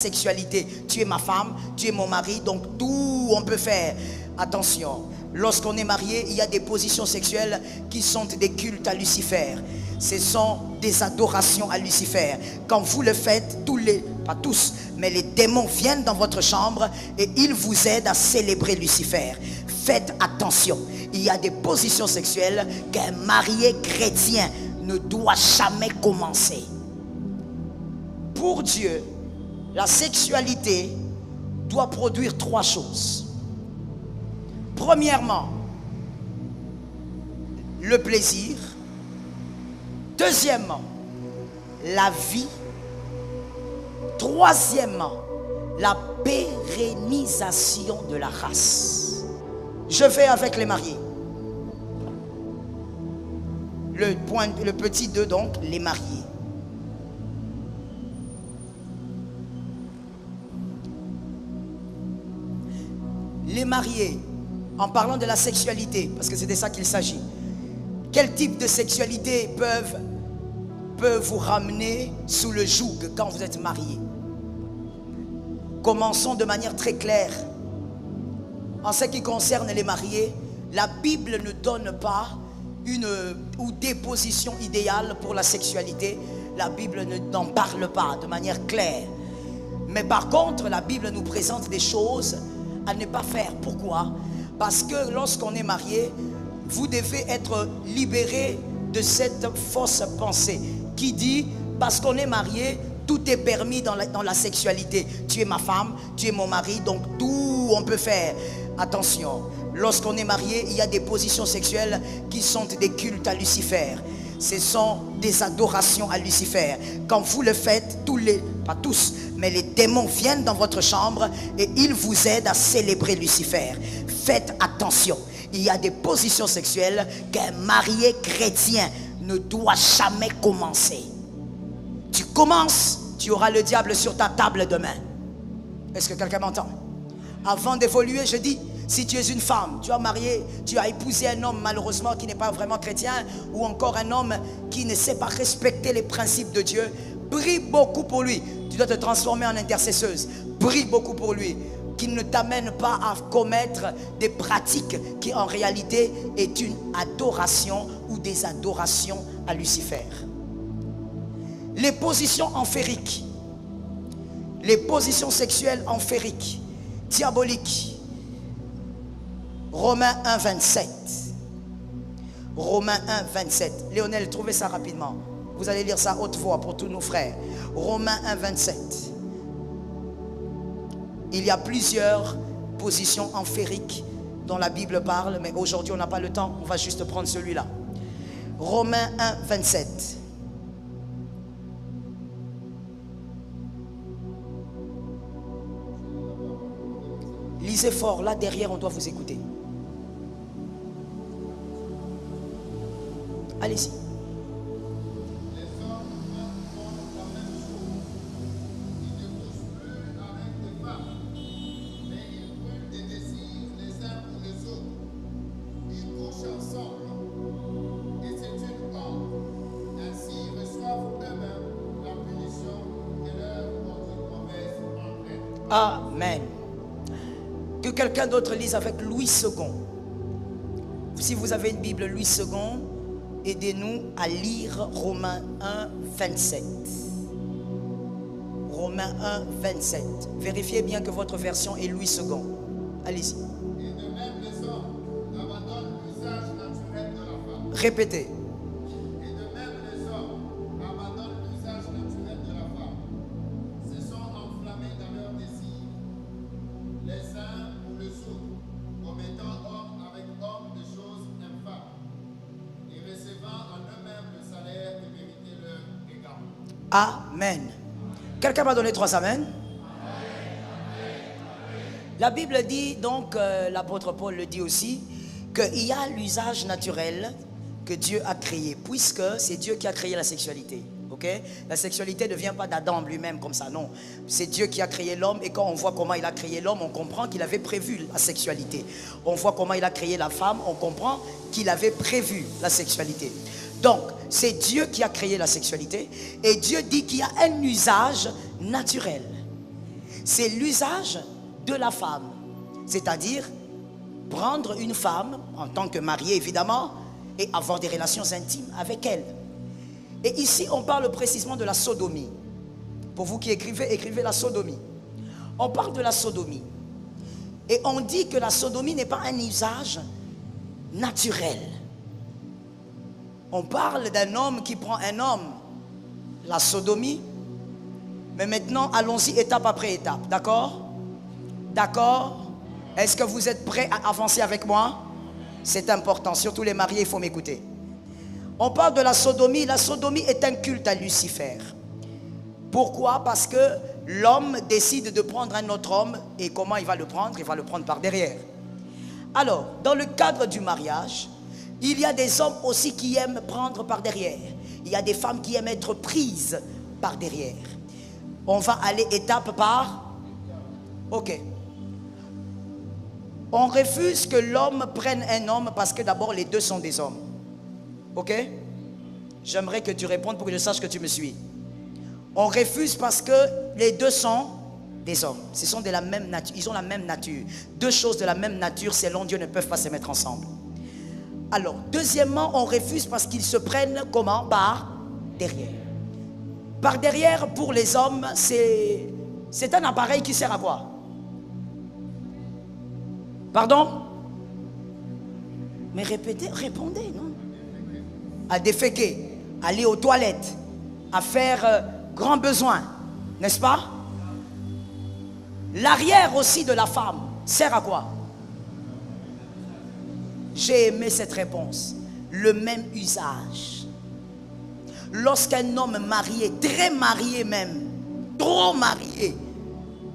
Sexualité, tu es ma femme, tu es mon mari, donc tout on peut faire. Attention, lorsqu'on est marié, il y a des positions sexuelles qui sont des cultes à Lucifer. Ce sont des adorations à Lucifer. Quand vous le faites, pas tous, mais les démons viennent dans votre chambre et ils vous aident à célébrer Lucifer. Faites attention, il y a des positions sexuelles qu'un marié chrétien ne doit jamais commencer. Pour Dieu, la sexualité doit produire trois choses. Premièrement, le plaisir. Deuxièmement, la vie. Troisièmement, la pérennisation de la race. Je vais avec les mariés. Le petit 2 donc, les mariés. Les mariés, en parlant de la sexualité, parce que c'est de ça qu'il s'agit, quel type de sexualité peut vous ramener sous le joug quand vous êtes mariés? Commençons de manière très claire. En ce qui concerne les mariés, la Bible ne donne pas des positions idéales pour la sexualité. La Bible n'en parle pas de manière claire. Mais par contre, la Bible nous présente des choses à ne pas faire. Pourquoi? Parce que lorsqu'on est marié, vous devez être libéré de cette fausse pensée qui dit, parce qu'on est marié, tout est permis dans la sexualité. Tu es ma femme, tu es mon mari, donc tout on peut faire. Attention, lorsqu'on est marié, il y a des positions sexuelles qui sont des cultes à Lucifer. Ce sont des adorations à Lucifer. Quand vous le faites, pas tous, mais les démons viennent dans votre chambre et ils vous aident à célébrer Lucifer. Faites attention. Il y a des positions sexuelles qu'un marié chrétien ne doit jamais commencer. Tu commences, tu auras le diable sur ta table demain. Est-ce que quelqu'un m'entend? Avant d'évoluer, je dis, si tu es une femme, tu as marié, tu as épousé un homme malheureusement qui n'est pas vraiment chrétien, ou encore un homme qui ne sait pas respecter les principes de Dieu, prie beaucoup pour lui. Tu dois te transformer en intercesseuse. Prie beaucoup pour lui, qu'il ne t'amène pas à commettre des pratiques qui en réalité est une adoration ou des adorations à Lucifer. Les positions enfériques, les positions sexuelles enfériques, diaboliques. Romains 1, 27. Romains 1, 27. Léonel, trouvez ça rapidement. Vous allez lire ça à haute voix pour tous nos frères. Romains 1, 27. Il y a plusieurs positions enfériques dont la Bible parle, mais aujourd'hui on n'a pas le temps, on va juste prendre celui-là. Romains 1, 27. Lisez fort, là derrière on doit vous écouter. Allez-y. Amen. Que quelqu'un d'autre lise avec Louis II. Si vous avez une Bible Louis II, aidez-nous à lire Romains 1, 27. Romains 1, 27. Vérifiez bien que votre version est Louis II. Allez-y. Et de même les hommes abandonnent l'usage naturel de la femme. Répétez. Et de même les hommes abandonnent l'usage naturel de la femme. Se sont enflammés dans leurs désirs, les uns pour les autres, commettant homme avec homme des choses infâmes, et recevant en eux-mêmes le salaire que méritait leur dégât. Amen. Quelqu'un m'a donné 3 amen. La Bible dit donc, l'apôtre Paul le dit aussi, qu'il y a l'usage naturel que Dieu a créé, puisque c'est Dieu qui a créé la sexualité. Okay? La sexualité ne vient pas d'Adam lui-même comme ça, non. C'est Dieu qui a créé l'homme, et quand on voit comment il a créé l'homme, on comprend qu'il avait prévu la sexualité. On voit comment il a créé la femme, on comprend qu'il avait prévu la sexualité. Donc, c'est Dieu qui a créé la sexualité, et Dieu dit qu'il y a un usage naturel. C'est l'usage de la femme. C'est-à-dire prendre une femme en tant que mariée évidemment et avoir des relations intimes avec elle. Et ici on parle précisément de la sodomie. Pour vous qui écrivez, écrivez la sodomie. On parle de la sodomie. Et on dit que la sodomie n'est pas un usage naturel. On parle d'un homme qui prend un homme, la sodomie. Mais maintenant, allons-y étape après étape. D'accord? D'accord? Est-ce que vous êtes prêts à avancer avec moi? C'est important, surtout les mariés, il faut m'écouter. On parle de la sodomie. La sodomie est un culte à Lucifer. Pourquoi? Parce que l'homme décide de prendre un autre homme. Et comment il va le prendre? Il va le prendre par derrière. Alors, dans le cadre du mariage, il y a des hommes aussi qui aiment prendre par derrière. Il y a des femmes qui aiment être prises par derrière. On va aller étape par... Ok. On refuse que l'homme prenne un homme parce que d'abord les deux sont des hommes. Ok? J'aimerais que tu répondes pour que je sache que tu me suis. On refuse parce que les deux sont des hommes. Ce sont de la même nature. Ils ont la même nature. Deux choses de la même nature, selon Dieu, ne peuvent pas se mettre ensemble. Alors, deuxièmement, on refuse parce qu'ils se prennent comment? Par derrière. Par derrière, pour les hommes, c'est un appareil qui sert à quoi? Pardon? Mais répétez, répondez, non? À déféquer, aller aux toilettes, à faire grands besoins, n'est-ce pas? L'arrière aussi de la femme sert à quoi? J'ai aimé cette réponse. Le même usage. Lorsqu'un homme marié, très marié même, trop marié,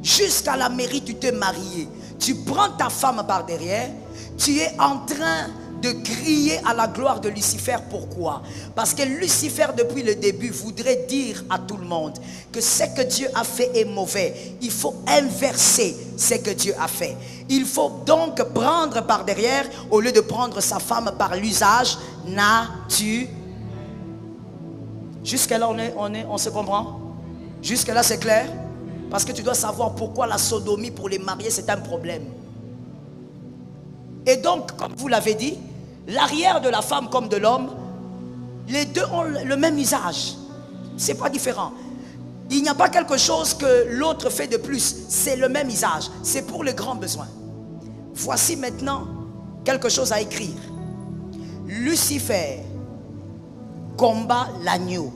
jusqu'à la mairie tu t'es marié, tu prends ta femme par derrière, tu es en train de crier à la gloire de Lucifer. Pourquoi? Parce que Lucifer depuis le début voudrait dire à tout le monde que ce que Dieu a fait est mauvais. Il faut inverser ce que Dieu a fait. Il faut donc prendre par derrière au lieu de prendre sa femme par l'usage naturel. Jusqu'à là on se comprend? Jusqu'à là c'est clair? Parce que tu dois savoir pourquoi la sodomie pour les mariés c'est un problème. Et donc, comme vous l'avez dit, l'arrière de la femme comme de l'homme, les deux ont le même usage. C'est pas différent. Il n'y a pas quelque chose que l'autre fait de plus. C'est le même usage. C'est pour les grands besoins. Voici maintenant quelque chose à écrire. Lucifer combat l'agneau.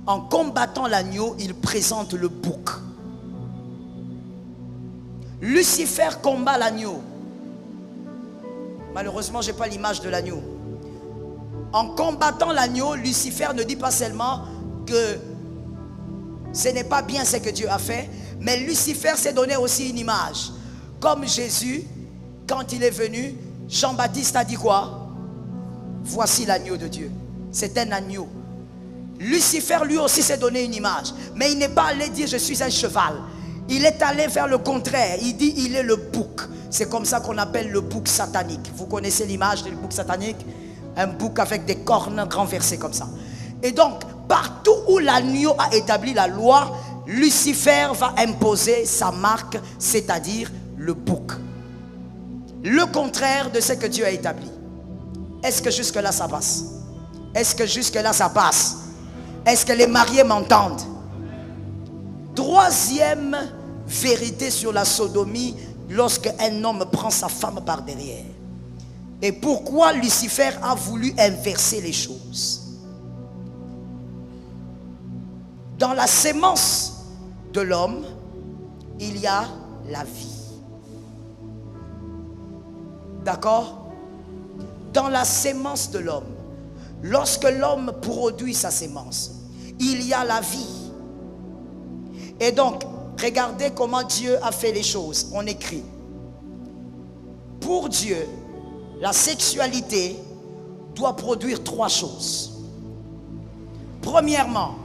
En combattant l'agneau, il présente le bouc. Lucifer combat l'agneau. Malheureusement, je n'ai pas l'image de l'agneau. En combattant l'agneau, Lucifer ne dit pas seulement que ce n'est pas bien ce que Dieu a fait, mais Lucifer s'est donné aussi une image. Comme Jésus, quand il est venu, Jean-Baptiste a dit quoi? Voici l'agneau de Dieu. C'est un agneau. Lucifer lui aussi s'est donné une image. Mais il n'est pas allé dire je suis un cheval. Il est allé faire le contraire. Il dit il est le bouc. C'est comme ça qu'on appelle le bouc satanique. Vous connaissez l'image du bouc satanique? Un bouc avec des cornes renversées comme ça. Et donc, partout où l'agneau a établi la loi, Lucifer va imposer sa marque, c'est-à-dire le bouc. Le contraire de ce que Dieu a établi. Est-ce que jusque-là ça passe? Est-ce que jusque-là ça passe? Est-ce que les mariés m'entendent? Troisième vérité sur la sodomie, lorsque un homme prend sa femme par derrière. Et pourquoi Lucifer a voulu inverser les choses? Dans la sémence de l'homme, il y a la vie. D'accord? Dans la sémence de l'homme, lorsque l'homme produit sa sémence, il y a la vie. Et donc, regardez comment Dieu a fait les choses. On écrit. Pour Dieu, la sexualité doit produire trois choses. Premièrement,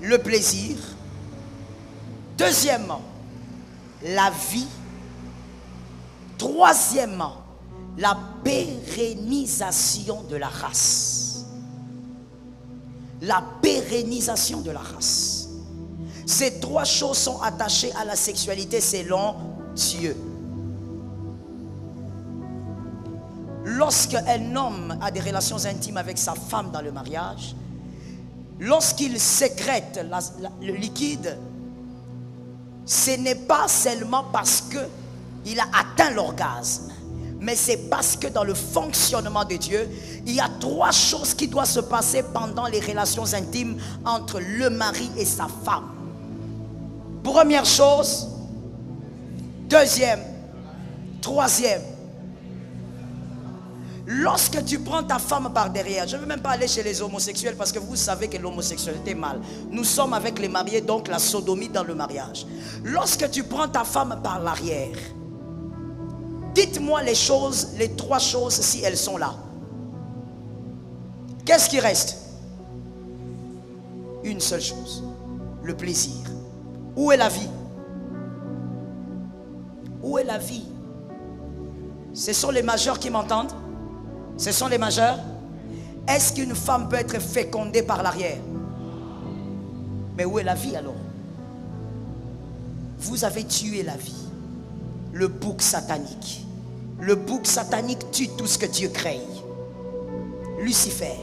le plaisir. Deuxièmement, la vie. Troisièmement, la pérennisation de la race. La pérennisation de la race. Ces trois choses sont attachées à la sexualité selon Dieu. Lorsqu'un homme a des relations intimes avec sa femme dans le mariage, lorsqu'il sécrète le liquide, ce n'est pas seulement parce qu'il a atteint l'orgasme, mais c'est parce que dans le fonctionnement de Dieu, il y a trois choses qui doivent se passer pendant les relations intimes entre le mari et sa femme. Première chose, deuxième, troisième. Lorsque tu prends ta femme par derrière, je ne veux même pas aller chez les homosexuels parce que vous savez que l'homosexualité est mal. Nous sommes avec les mariés, donc la sodomie dans le mariage. Lorsque tu prends ta femme par l'arrière, dites-moi les choses, les trois choses si elles sont là. Qu'est-ce qui reste? Une seule chose, le plaisir. Où est la vie? Où est la vie? Ce sont les majeurs qui m'entendent? Ce sont les majeurs? Est-ce qu'une femme peut être fécondée par l'arrière? Mais où est la vie alors? Vous avez tué la vie. Le bouc satanique. Le bouc satanique tue tout ce que Dieu crée. Lucifer.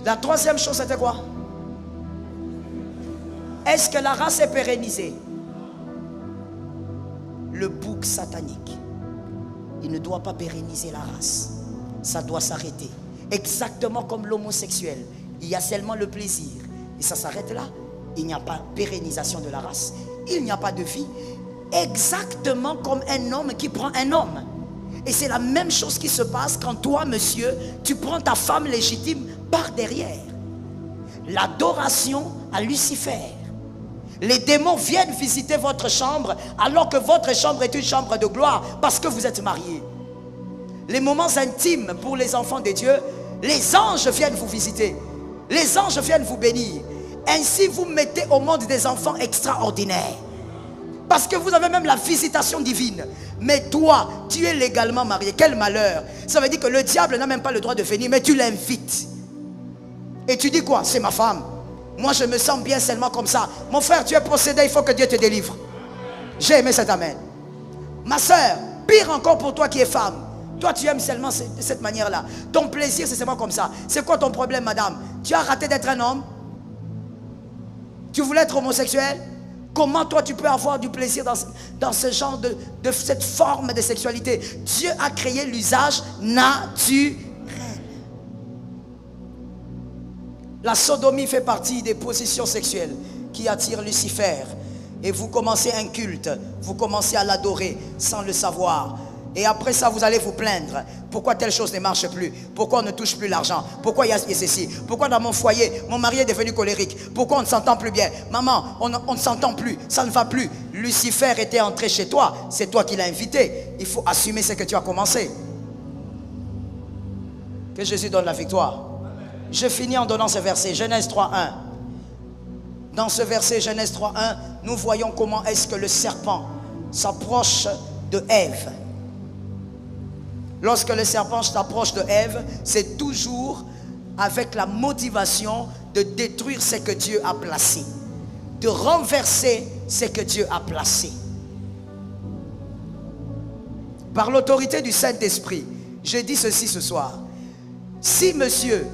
La troisième chose, c'était quoi? Est-ce que la race est pérennisée? Le bouc satanique, il ne doit pas pérenniser la race. Ça doit s'arrêter. Exactement comme l'homosexuel. Il y a seulement le plaisir. Et ça s'arrête là. Il n'y a pas de pérennisation de la race. Il n'y a pas de vie. Exactement comme un homme qui prend un homme. Et c'est la même chose qui se passe quand toi, monsieur, tu prends ta femme légitime par derrière. L'adoration à Lucifer. Les démons viennent visiter votre chambre alors que votre chambre est une chambre de gloire parce que vous êtes mariés. Les moments intimes pour les enfants de Dieu, les anges viennent vous visiter. Les anges viennent vous bénir. Ainsi vous mettez au monde des enfants extraordinaires. Parce que vous avez même la visitation divine. Mais toi, tu es légalement marié. Quel malheur. Ça veut dire que le diable n'a même pas le droit de venir, mais tu l'invites. Et tu dis quoi? C'est ma femme. Moi je me sens bien seulement comme ça. Mon frère, tu es possédé, il faut que Dieu te délivre. J'ai aimé cet amen. Ma soeur, pire encore pour toi qui es femme. Toi tu aimes seulement de cette manière-là. Ton plaisir c'est seulement comme ça. C'est quoi ton problème, madame? Tu as raté d'être un homme? Tu voulais être homosexuel? Comment toi tu peux avoir du plaisir dans ce genre de cette forme de sexualité? Dieu a créé l'usage naturel. La sodomie fait partie des positions sexuelles qui attirent Lucifer. Et vous commencez un culte, vous commencez à l'adorer sans le savoir. Et après ça, vous allez vous plaindre. Pourquoi telle chose ne marche plus? Pourquoi on ne touche plus l'argent? Pourquoi il y a ceci? Pourquoi dans mon foyer, mon mari est devenu colérique? Pourquoi on ne s'entend plus bien? Maman, on ne s'entend plus, ça ne va plus. Lucifer était entré chez toi, c'est toi qui l'as invité. Il faut assumer ce que tu as commencé. Que Jésus donne la victoire. Je finis en donnant ce verset, Genèse 3.1. Dans ce verset, Genèse 3.1, nous voyons comment est-ce que le serpent s'approche de Ève. Lorsque le serpent s'approche de Ève, c'est toujours avec la motivation de détruire ce que Dieu a placé, de renverser ce que Dieu a placé. Par l'autorité du Saint-Esprit, je dis ceci ce soir. Si monsieur,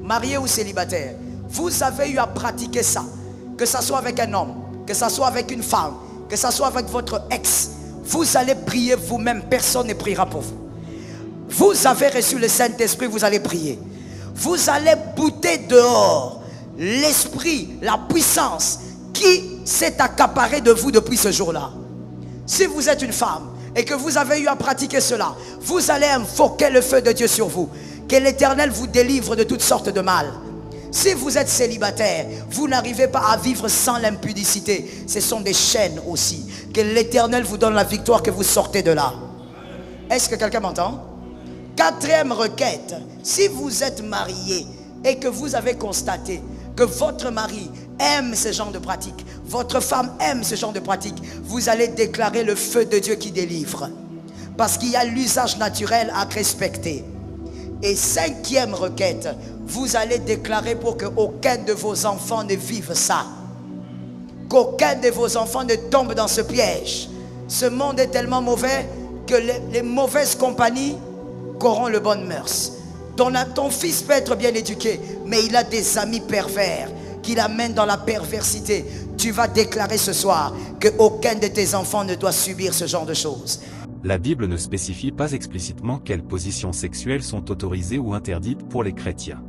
marié ou célibataire, vous avez eu à pratiquer ça, que ce soit avec un homme, que ce soit avec une femme, que ce soit avec votre ex, vous allez prier vous-même, personne ne priera pour vous. Vous avez reçu le Saint-Esprit, vous allez prier. Vous allez bouter dehors l'esprit, la puissance qui s'est accaparée de vous depuis ce jour-là. Si vous êtes une femme et que vous avez eu à pratiquer cela, vous allez invoquer le feu de Dieu sur vous. Que l'Éternel vous délivre de toutes sortes de mal. Si vous êtes célibataire, vous n'arrivez pas à vivre sans l'impudicité. Ce sont des chaînes aussi. Que l'Éternel vous donne la victoire, que vous sortez de là. Est-ce que quelqu'un m'entend? Quatrième requête. Si vous êtes marié et que vous avez constaté que votre mari aime ce genre de pratique, votre femme aime ce genre de pratique, vous allez déclarer le feu de Dieu qui délivre. Parce qu'il y a l'usage naturel à respecter. Et cinquième requête, vous allez déclarer pour que aucun de vos enfants ne vive ça. qu'aucun de vos enfants ne tombe dans ce piège. Ce monde est tellement mauvais que les mauvaises compagnies corrompent le bonnes mœurs. Ton fils peut être bien éduqué, mais il a des amis pervers qui l'amènent dans la perversité. Tu vas déclarer ce soir qu'aucun de tes enfants ne doit subir ce genre de choses. La Bible ne spécifie pas explicitement quelles positions sexuelles sont autorisées ou interdites pour les chrétiens.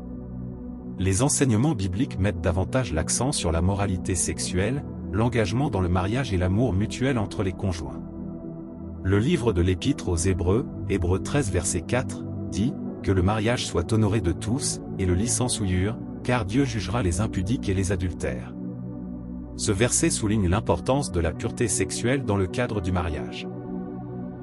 Les enseignements bibliques mettent davantage l'accent sur la moralité sexuelle, l'engagement dans le mariage et l'amour mutuel entre les conjoints. Le livre de l'Épître aux Hébreux, Hébreux 13 verset 4, dit « Que le mariage soit honoré de tous, et le lit sans souillure, car Dieu jugera les impudiques et les adultères. » Ce verset souligne l'importance de la pureté sexuelle dans le cadre du mariage.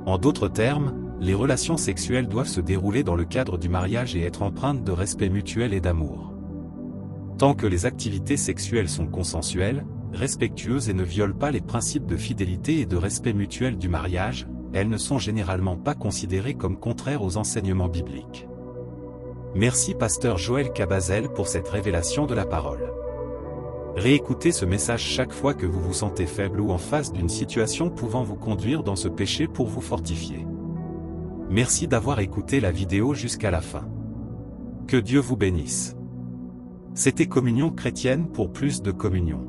En d'autres termes, les relations sexuelles doivent se dérouler dans le cadre du mariage et être empreintes de respect mutuel et d'amour. Tant que les activités sexuelles sont consensuelles, respectueuses et ne violent pas les principes de fidélité et de respect mutuel du mariage, elles ne sont généralement pas considérées comme contraires aux enseignements bibliques. Merci Pasteur Joël Cabazel pour cette révélation de la parole. Réécoutez ce message chaque fois que vous vous sentez faible ou en face d'une situation pouvant vous conduire dans ce péché pour vous fortifier. Merci d'avoir écouté la vidéo jusqu'à la fin. Que Dieu vous bénisse. C'était Communion chrétienne pour plus de communion.